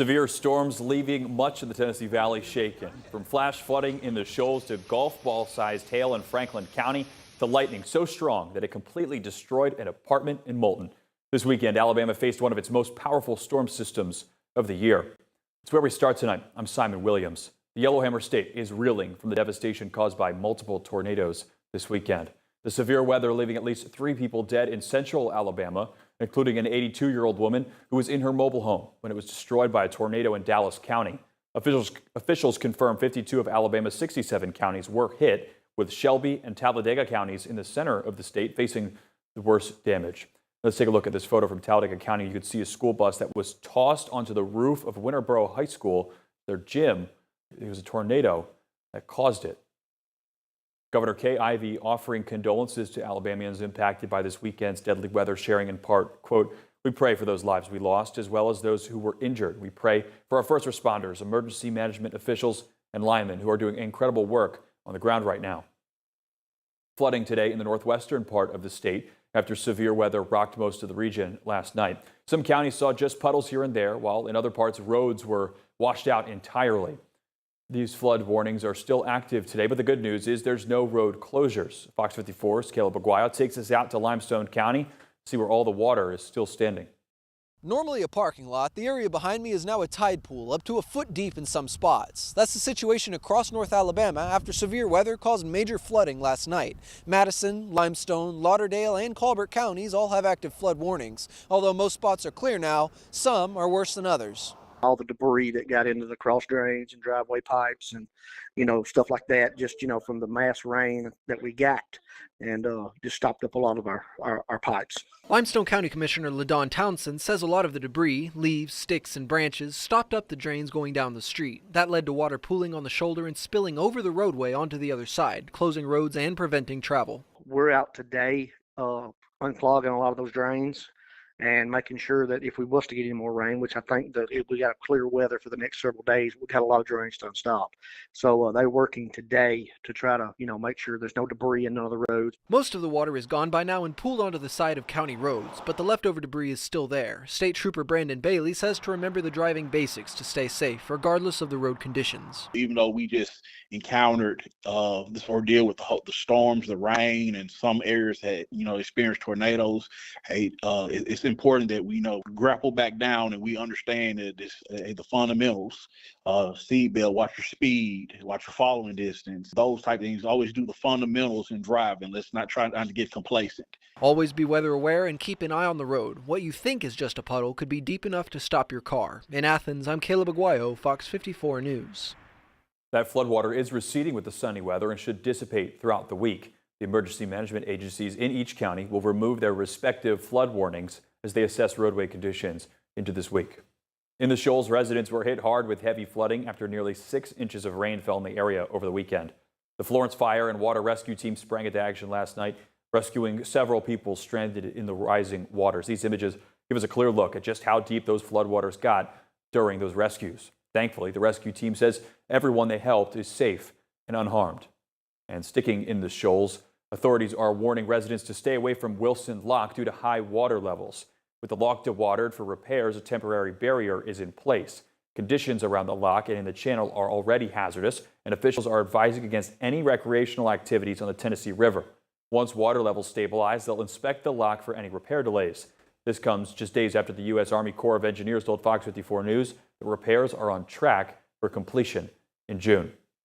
Severe storms leaving much of the Tennessee Valley shaken. From flash flooding in the shoals to golf ball-sized hail in Franklin County to lightning so strong that it completely destroyed an apartment in Moulton. This weekend, Alabama faced one of its most powerful storm systems of the year. It's where we start tonight. I'm Simon Williams. The Yellowhammer State is reeling from the devastation caused by multiple tornadoes this weekend. The severe weather leaving at least 3 people dead in central Alabama, including an 82-year-old woman who was in her mobile home when it was destroyed by a tornado in Dallas County. Officials confirmed 52 of Alabama's 67 counties were hit, with Shelby and Talladega counties in the center of the state facing the worst damage. Let's take a look at this photo from Talladega County. You could see a school bus that was tossed onto the roof of Winterboro High School, their gym. It was a tornado that caused it. Governor Kay Ivey offering condolences to Alabamians impacted by this weekend's deadly weather, sharing in part, quote, "We pray for those lives we lost as well as those who were injured. We pray for our first responders, emergency management officials, and linemen who are doing incredible work on the ground right now." Flooding today in the northwestern part of the state after severe weather rocked most of the region last night. Some counties saw just puddles here and there, while in other parts roads were washed out entirely. These flood warnings are still active today, but the good news is there's no road closures. Fox 54's Caleb Aguayo takes us out to Limestone County to see where all the water is still standing. Normally a parking lot, the area behind me is now a tide pool, up to a foot deep in some spots. That's the situation across North Alabama after severe weather caused major flooding last night. Madison, Limestone, Lauderdale, and Colbert counties all have active flood warnings. Although most spots are clear now, some are worse than others. All the debris that got into the cross drains and driveway pipes and, stuff like that, just, from the mass rain that we got, and just stopped up a lot of our pipes. Limestone County Commissioner LaDawn Townsend says a lot of the debris, leaves, sticks, and branches stopped up the drains going down the street. That led to water pooling on the shoulder and spilling over the roadway onto the other side, closing roads and preventing travel. We're out today unclogging a lot of those drains and making sure that if we was to get any more rain, which I think that if we got clear weather for the next several days, we got a lot of drains to unstop. So they're working today to try to, make sure there's no debris in none of the roads. Most of the water is gone by now and pooled onto the side of county roads, but the leftover debris is still there. State Trooper Brandon Bailey says to remember the driving basics to stay safe, regardless of the road conditions. Even though we just encountered this ordeal with the storms, the rain, and some areas had, experienced tornadoes, it's important that we grapple back down and we understand that the fundamentals, seatbelt, watch your speed, watch your following distance, those type of things. Always do the fundamentals in driving. Let's not try to get complacent. Always be weather aware and keep an eye on the road. What you think is just a puddle could be deep enough to stop your car. In Athens, I'm Caleb Aguayo, Fox 54 News. That floodwater is receding with the sunny weather and should dissipate throughout the week. The emergency management agencies in each county will remove their respective flood warnings as they assess roadway conditions into this week. In the Shoals, residents were hit hard with heavy flooding after nearly 6 inches of rain fell in the area over the weekend. The Florence Fire and Water Rescue Team sprang into action last night, rescuing several people stranded in the rising waters. These images give us a clear look at just how deep those floodwaters got during those rescues. Thankfully, the rescue team says everyone they helped is safe and unharmed. And sticking in the Shoals, authorities are warning residents to stay away from Wilson Lock due to high water levels. With the lock dewatered for repairs, a temporary barrier is in place. Conditions around the lock and in the channel are already hazardous, and officials are advising against any recreational activities on the Tennessee River. Once water levels stabilize, they'll inspect the lock for any repair delays. This comes just days after the U.S. Army Corps of Engineers told Fox 54 News that repairs are on track for completion in June.